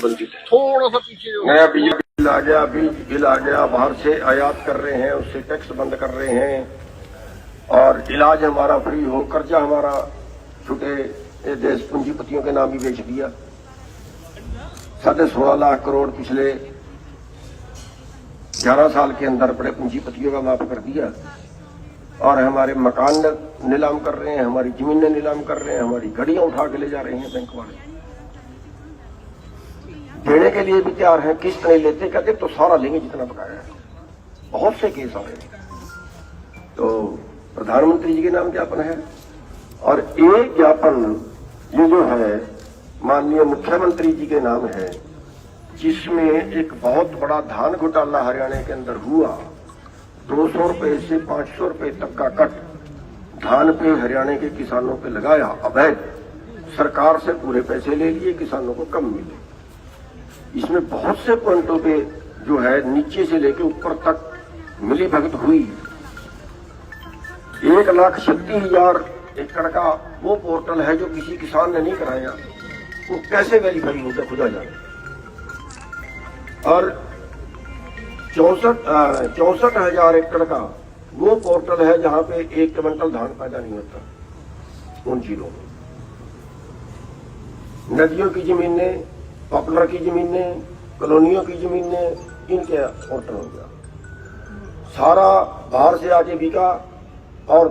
प्रतिबंधित है। थोड़ा सा पीछे नया बिजली बिल आ गया, बिल आ गया, बाहर से आयात कर रहे हैं, उससे टैक्स बंद कर रहे हैं, और इलाज हमारा फ्री हो, कर्जा हमारा छूटे, देश पूंजीपतियों के नाम ही बेच दिया। 16.5 लाख करोड़ पिछले 11 साल के अंदर बड़े पूंजीपतियों का माफ कर दिया, और हमारे मकान नीलाम कर रहे हैं, हमारी जमीनें नीलाम कर रहे हैं, हमारी गाड़ियां उठा के ले जा रहे हैं बैंक वाले। देने के लिए भी तैयार है, किस्त नहीं लेते, कहते तो सारा लेंगे जितना बकाया है। बहुत से केस आ रहे हैं। तो प्रधानमंत्री जी के नाम ज्ञापन है, और एक ज्ञापन ये जो है माननीय मुख्यमंत्री जी के नाम है, जिसमें एक बहुत बड़ा धान घोटाला हरियाणा के अंदर हुआ। 200 रुपए से 500 रुपए तक का कट धान पे हरियाणा के किसानों पे लगाया अवैध, सरकार से पूरे पैसे ले लिए, किसानों को कम मिले। इसमें बहुत से पॉइंटों पे जो है नीचे से लेकर ऊपर तक मिली भगत हुई। 1,36,000 एकड़ का वो पोर्टल है जो किसी किसान ने नहीं कराया, वो कैसे वेरीफाई होगा खुदा जाने। और 64,000 एकड़ का वो पोर्टल है जहां पे 1 क्विंटल धान पैदा नहीं होता उन जिलों में। नदियों की जमीनें, पॉपुलर की जमीनें, कॉलोनियों की जमीनें, इनके पोर्टल हो गया। सारा बाहर से आके बिका, और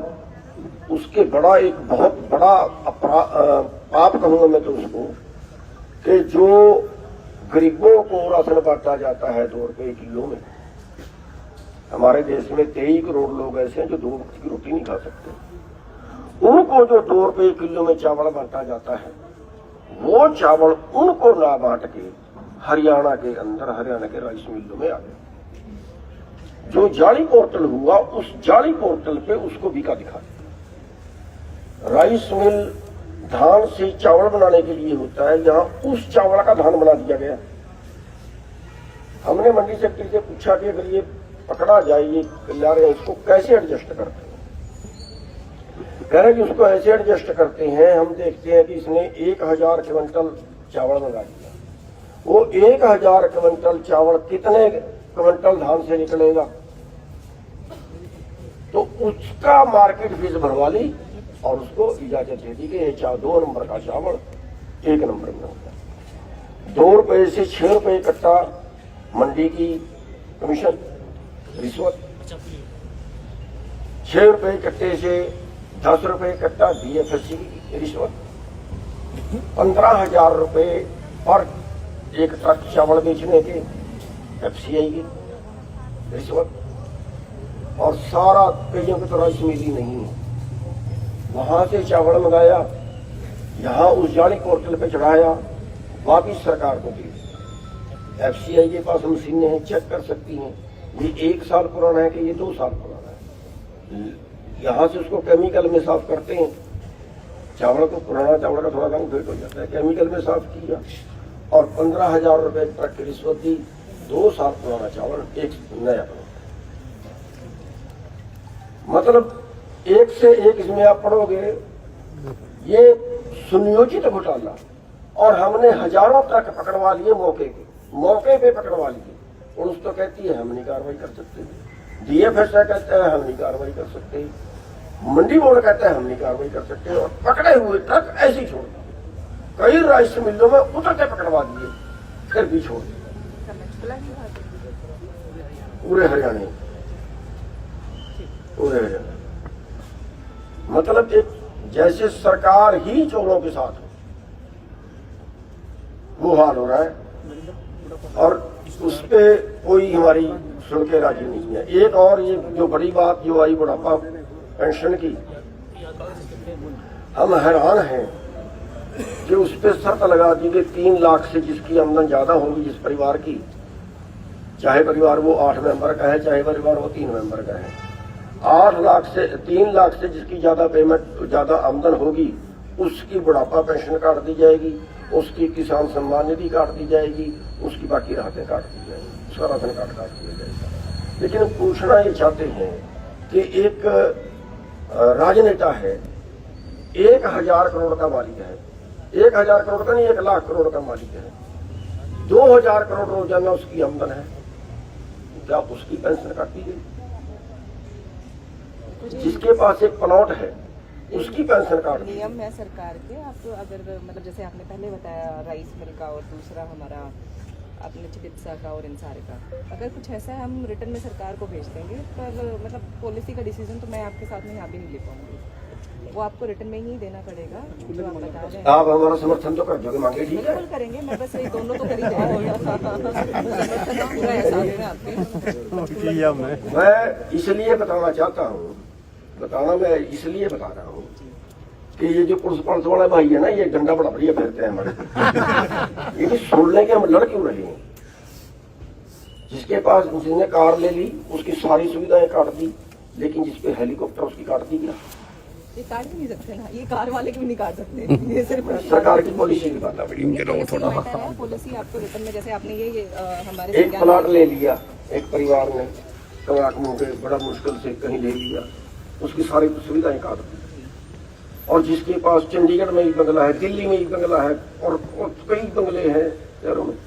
उसके बड़ा एक बहुत बड़ा पाप कहूंगा मैं तो उसको, कि जो गरीबों को राशन बांटा जाता है 2 रुपए किलो में। हमारे देश में 23 करोड़ लोग ऐसे हैं जो 2 वक्त की रोटी नहीं खा सकते। उनको जो 2 रुपए किलो में चावल बांटा जाता है, वो चावल उनको ना बांट के हरियाणा के अंदर, हरियाणा के राइस मिलों में आ गया। जो जाली पोर्टल हुआ, उस जाली पोर्टल पे उसको बिका दिखा। राइस मिल धान से चावल बनाने के लिए होता है, यहां उस चावल का धान बना दिया गया। हमने मंडी सेक्रेटरी से पूछा कि अगर ये पकड़ा जाए, ये ला रहे हैं, इसको कैसे एडजस्ट करते हैं? कह रहे कि उसको ऐसे एडजस्ट करते हैं, हम देखते हैं कि इसने 1000 क्विंटल चावल मंगा दिया। वो 1000 क्विंटल चावल कितने क्विंटल धान से निकलेगा, तो उसका मार्केट फीस भरवा ली और उसको इजाजत दे दी कि ये 2 नंबर का चावल 1 नंबर में होता है। 2 रुपए से 6 रुपए कट्टा मंडी की कमीशन रिश्वत, 6 रुपए कट्टे से 10 रुपए कट्टा DFSC की रिश्वत, 15,000 रुपए पर एक ट्रक चावल बेचने के FCI की रिश्वत, और सारा कईयों की तो राइस मिल ही नहीं है। वहां से चावल मंगाया, यहां उस जाली पोर्टल पे चढ़ाया, वापिस सरकार को दी। FCI के पास मशीनें हैं, चेक कर सकती हैं ये 1 साल पुराना है कि ये 2 साल पुराना है। यहां से उसको केमिकल में साफ करते हैं, चावल को, पुराना चावल का थोड़ा रंग फेट हो जाता है, केमिकल में साफ किया, और 15,000 रुपए ट्रक की रिश्वत दी। 2 साल पुराना चावल एक नया बना। मतलब एक से एक इसमें आप पढ़ोगे, ये सुनियोजित घोटाला, और हमने हजारों ट्रक पकड़वा लिए मौके पे पकड़वा लिए। पुलिस तो कहती है हम नहीं कार्रवाई कर सकते, DFSI कहता है हम नहीं कार्रवाई कर सकते, मंडी बोर्ड कहता है हम नहीं कार्रवाई कर सकते, और पकड़े हुए ट्रक ऐसे ही छोड़ दिए। कई राइस मिलों में उतर के पकड़वा दिए, फिर भी छोड़ दिए। पूरे हरियाणा मतलब एक जैसे सरकार ही चोरों के साथ हो, वो हाल हो रहा है, और उस पे कोई हमारी सुन के राजी नहीं है। एक और ये जो बड़ी बात जो आई बुढ़ापा पेंशन की, हम हैरान हैं कि उस पे शर्त लगा दी कि 3 लाख से जिसकी आमदन ज्यादा होगी, जिस परिवार की, चाहे परिवार वो 8 मेंबर का है, चाहे परिवार वो 3 मेंबर का है, 8 लाख से 3 लाख से जिसकी ज्यादा पेमेंट, ज्यादा आमदन होगी, उसकी बुढ़ापा पेंशन काट दी जाएगी, उसकी किसान सम्मान निधि काट दी जाएगी, उसकी बाकी राहतें काट दी जाएगी, उसका राशन कार्ड काट दिया जाएगा। लेकिन पूछना ये चाहते हैं कि एक राजनेता है, 1000 करोड़ का मालिक है, 1000 करोड़ का नहीं 1 लाख करोड़ का मालिक है, 2,000 करोड़ रोजाना उसकी आमदन है, क्या उसकी पेंशन काटी गई? जिसके पास एक प्लॉट है उसकी पेंशन काट दी। नियम है सरकार के, आप अगर मतलब जैसे आपने पहले बताया राइस मिल का और दूसरा हमारा अपने चिकित्सा का और इन सारे का, अगर कुछ ऐसा है हम रिटर्न में सरकार को भेज देंगे, पर मतलब पॉलिसी का डिसीजन तो मैं आपके साथ में यहाँ भी नहीं ले पाऊंगी, वो आपको रिटर्न में ही देना पड़ेगा जो आप बता रहे हैं। आप हमारा समर्थन तो कर दोगे, मांगे ठीक है, बिल्कुल करेंगे, मैं बस ये दोनों तो कर ही जाएंगे पूरा एहसास है आपके। मैं इसलिए बताना चाहता हूँ, मैं इसलिए बता रहा हूँ कि ये जो पुलिस वाला भाई है ना, ये डंडा बड़ा बढ़िया फेरते हैं हमारे ये छोड़ने के हम लड़ क्यों रहे हैं? जिसके पास जिसने कार ले ली उसकी सारी सुविधाएं काट दी, लेकिन जिसपे हेलीकॉप्टर उसकी काट दी गया। ये काट भी नहीं सकते ना, ये कार वाले भी नहीं काट सकते, ये सिर्फ सरकार की पॉलिसी की बात है बड़ी। थोड़ा पॉलिसी आपको रिटर्न में, जैसे आपने ये हमारे एक प्लाट ले लिया एक परिवार ने, कलाक मुंह के बड़ा मुश्किल से कहीं ले लिया, उसकी सारी सुविधाएं काट दी। और जिसके पास चंडीगढ़ में ही बंगला है, दिल्ली में ही बंगला है, और कई बंगले हैं शहरों में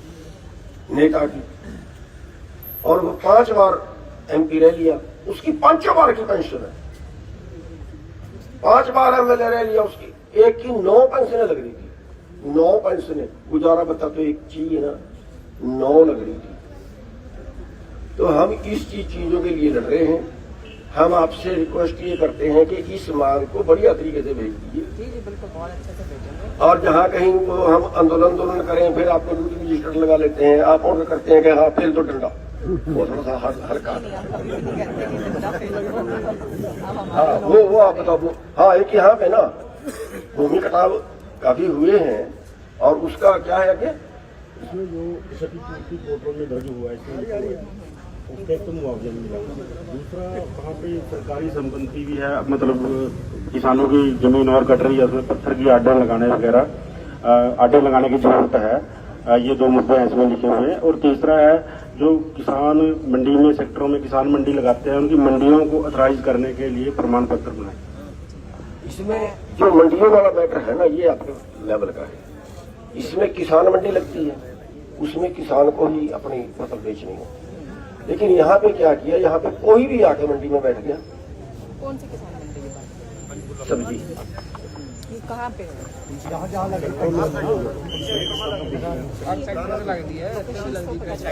नेता की, और वो 5 बार MP रह लिया, उसकी 5 बार की पेंशन है, 5 बार MLA रह लिया, उसकी एक की 9 पेंशनें लग रही थी, 9 पेंशनें। गुजारा बता तो एक चीज ना 9 लग रही थी। तो हम इस चीजों के लिए लड़ रहे हैं। हम आपसे रिक्वेस्ट ये करते हैं कि इस मांग को बढ़िया तरीके से भेज दीजिए। जी जी बिल्कुल, बहुत अच्छे से भेजेंगे। और जहाँ कहीं वो हम आंदोलन करें, फिर आपको ड्यूटी रजिस्टर लगा लेते हैं, आप ऑर्डर करते हैं कि हाँ फेल तो डंडा, वो थोड़ा सा हल्का। हाँ वो आप बताओ। हाँ एक यहाँ पे ना भूमि कटाव काफी हुए हैं, और उसका क्या है कि इसमें जो क्षतिपूर्ति पोर्टल में दर्ज हुआ है इसमें उसका तो मुआवजा नहीं मिला। दूसरा वहाँ पे सरकारी संपत्ति भी है, मतलब किसानों की जमीन और कट रही है, उसमें पत्थर की आड्डा लगाने वगैरह आड्डे लगाने की जरूरत है। ये 2 मुद्दे हैं इसमें लिखे हुए हैं। और तीसरा है जो किसान मंडी में सेक्टरों में किसान मंडी लगाते हैं, उनकी मंडियों को ऑथराइज करने के लिए प्रमाण पत्र बनाए। इसमें जो मंडियों वाला मैटर है ना, ये आपके लेवल का है। इसमें किसान मंडी लगती है, उसमें किसान को ही अपनी फसल बेचनी है। लेकिन यहाँ पे क्या किया, यहाँ पे कोई भी आके मंडी में बैठ गया। कौन सी किसान मंडी की बात? सब्जी ये कहाँ पे है?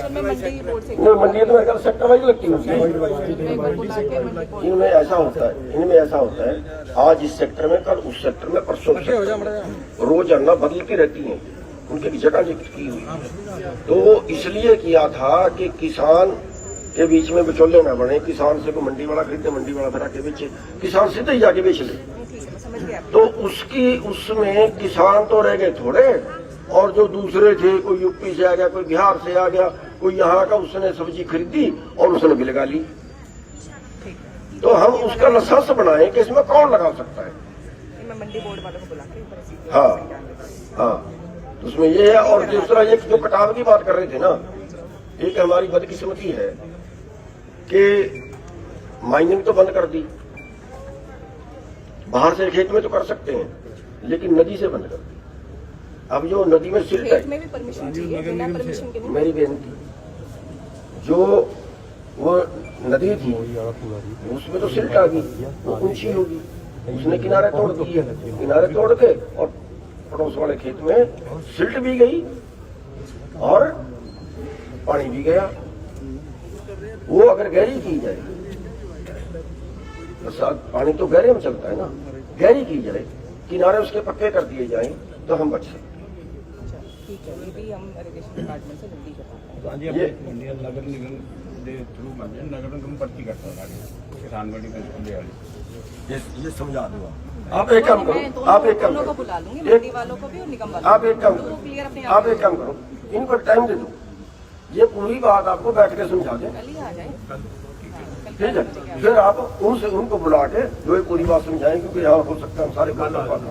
मैं मंडी बोर्ड से मंडी तो मेरे ख्याल सेक्टर वाइज लगती है। इनमें ऐसा होता है, आज इस सेक्टर में, कल उस सेक्टर में, परसों रोजाना बदलती रहती है, उनकी जगह की हुई। तो इसलिए किया था कि किसान के बीच में बिचौले न बने, किसान से को मंडी वाला खरीदे, मंडी वाला फिर आके बेचे, किसान सीधे ही जाके बेच ले। तो उसमें किसान तो रह गए थोड़े, और जो दूसरे थे, कोई यूपी से आ गया, कोई बिहार से आ गया, कोई यहाँ का, उसने सब्जी खरीदी और उसने भी लगा ली। तो हम उसका लाइसेंस बनाए कि इसमें कौन लगा सकता है। मैं मंडी बोर्ड वालों को बुला के हाँ, तो उसमें ये है। और दूसरा ये जो कटाव की बात कर रहे थे ना, एक हमारी बदकिस्मती है कि माइनिंग तो बंद कर दी, बाहर से खेत में तो कर सकते हैं, लेकिन नदी से बंद कर दी। अब जो नदी में सिल्ट है, में भी परमिशन चाहिए, बिना परमिशन के नहीं। मेरी बेनती, जो वो नदी थी उसमें तो सिल्ट आ गई, वो ऊंची होगी, उसने किनारे तोड़ दिए, किनारे तोड़ के और पड़ोस वाले खेत में सिल्ट भी गई और पानी भी गया। वो अगर गहरी की जाए, बरसात पानी तो गहरे में चलता है ना, गहरी की जाए, किनारे उसके पक्के कर दिए जाएं, तो हम बच सकते हैं। ठीक है, ये भी हम इरिगेशन डिपार्टमेंट से जल्दी करवाते हैं। ये नगर निगम के थ्रू नगर निगम पर्ची करता है किसान मंडी में वाली, ये समझा दो। आप एक काम करो, आप एक काम को करो, बुला लूंगी, मंडी वालों को भी और निगम वालों आप एक काम को। करो, क्लियर अपने आप एक काम करो, इनको टाइम दे दो, ये पूरी बात आपको बैठ के समझा दें। कल ही आ जाए। ठीक है, फिर आप उनसे उनको बुला के जो पूरी बात समझाएं, क्योंकि यहाँ हो सकता है हम सारे काम कर पाते।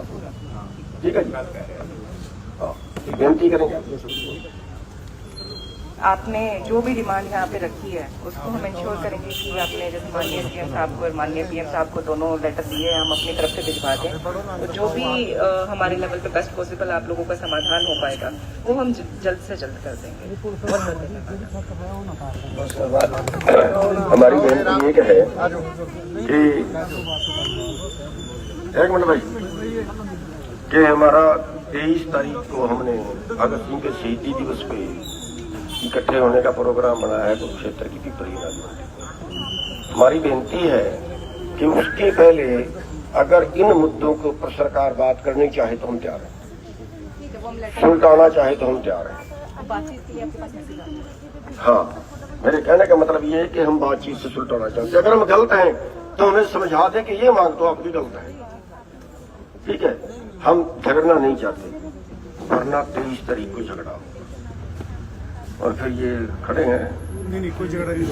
ठीक है जी, हाँ, बेनती करेंगे। आपने जो भी डिमांड यहाँ पे रखी है उसको हम इंश्योर करेंगे कि आपने जैसे माननीय सीएम साहब को और माननीय पीएम साहब को दोनों लेटर दिए हैं, हम अपनी तरफ से भिजवा दें। तो जो भी हमारे लेवल पे बेस्ट पॉसिबल आप लोगों का समाधान हो पाएगा वो हम जल्द से जल्द कर देंगे। हमारी बेनती एक है कि एक मिनट भाई कि हमारा 23 तारीख को हमने भगत सिंह के शहीदी दिवस पे इकट्ठे होने का प्रोग्राम बनाया है कुरुक्षेत्र की पिपरी राजमंडी। हमारी बेनती है कि उसके पहले अगर इन मुद्दों के ऊपर सरकार बात करनी चाहे तो हम तैयार हैं, सुलटाना चाहे तो हम तैयार हैं। हाँ, मेरे कहने का मतलब ये है कि हम बातचीत से सुलटाना चाहते हैं। अगर हम गलत हैं तो हमें समझा दें कि ये मांग तो आपकी गलत है, ठीक है। हम झगड़ना नहीं चाहते, वरना 23 तारीख को झगड़ा हो और फिर ये खड़े हैं। नहीं कोई झगड़ा नहीं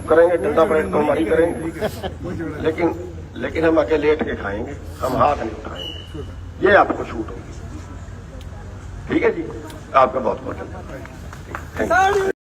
करेंगे, डंडा परेड तो हमारी करेंगे, लेकिन हम आके लेट के खाएंगे, हम हाथ नहीं उठाएंगे। ये आपको छूट होगी, ठीक है जी। आपका बहुत बहुत धन्यवाद।